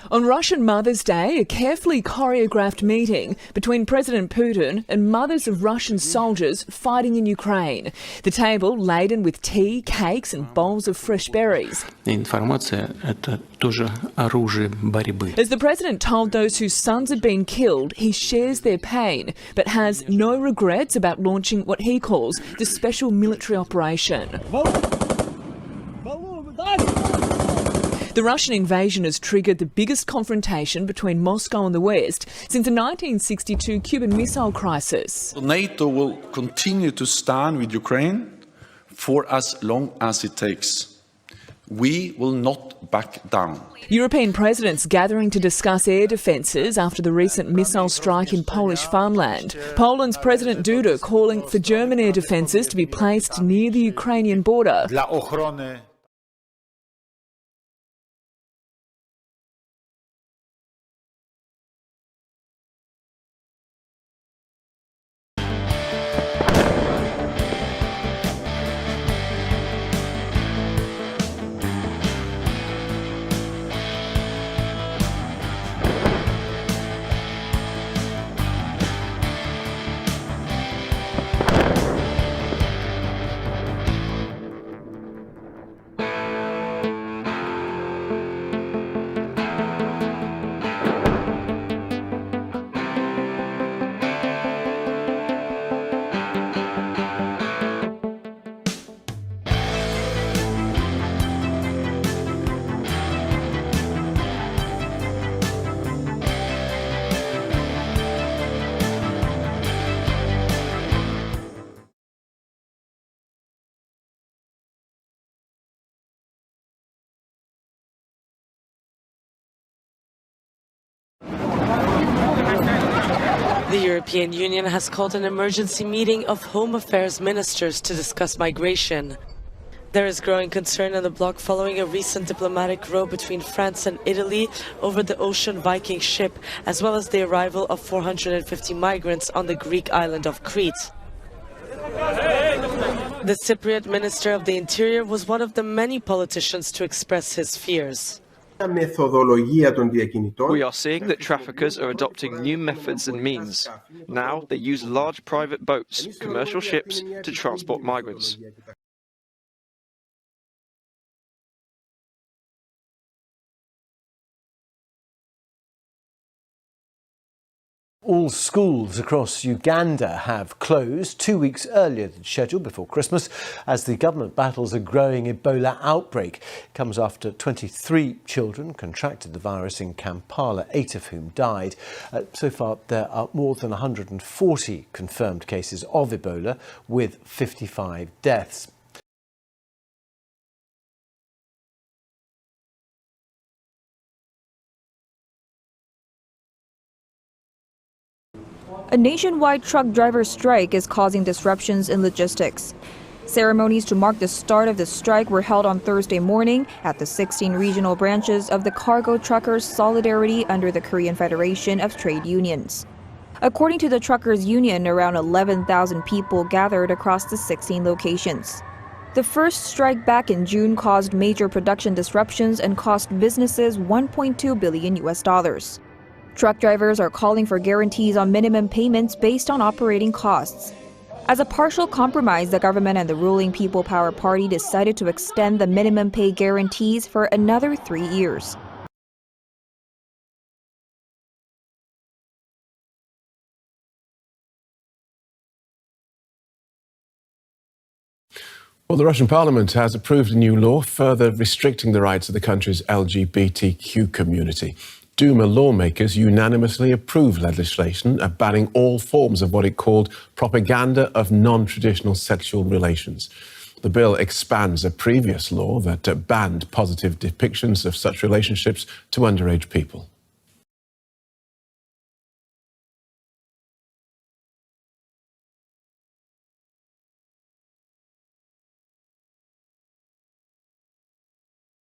On Russian Mother's Day, a carefully choreographed meeting between President Putin and mothers of Russian soldiers fighting in Ukraine. The table laden with tea, cakes and bowls of fresh berries. As the president told those whose sons had been killed, he shares their pain, but has no regrets about launching what he calls the special military operation. The Russian invasion has triggered the biggest confrontation between Moscow and the West since the 1962 Cuban Missile Crisis. NATO will continue to stand with Ukraine for as long as it takes. We will not back down. European presidents gathering to discuss air defences after the recent missile strike in Polish farmland. Poland's President Duda calling for German air defences to be placed near the Ukrainian border. The European Union has called an emergency meeting of Home Affairs ministers to discuss migration. There is growing concern in the bloc following a recent diplomatic row between France and Italy over the Ocean Viking ship, as well as the arrival of 450 migrants on the Greek island of Crete. The Cypriot Minister of the Interior was one of the many politicians to express his fears. We are seeing that traffickers are adopting new methods and means. Now they use large private boats, commercial ships, to transport migrants. All schools across Uganda have closed 2 weeks earlier than scheduled before Christmas as the government battles a growing Ebola outbreak. It comes after 23 children contracted the virus in Kampala, 8 of whom died. So far, there are more than 140 confirmed cases of Ebola, with 55 deaths. A nationwide truck driver strike is causing disruptions in logistics. Ceremonies to mark the start of the strike were held on Thursday morning at the 16 regional branches of the Cargo Truckers Solidarity under the Korean Federation of Trade Unions. According to the Truckers Union, around 11,000 people gathered across the 16 locations. The first strike back in June caused major production disruptions and cost businesses $1.2 billion. Truck drivers are calling for guarantees on minimum payments based on operating costs. As a partial compromise, the government and the ruling People Power Party decided to extend the minimum pay guarantees for another 3 years. Well, the Russian parliament has approved a new law further restricting the rights of the country's LGBTQ community. Duma lawmakers unanimously approved legislation banning all forms of what it called propaganda of non-traditional sexual relations. The bill expands a previous law that banned positive depictions of such relationships to underage people.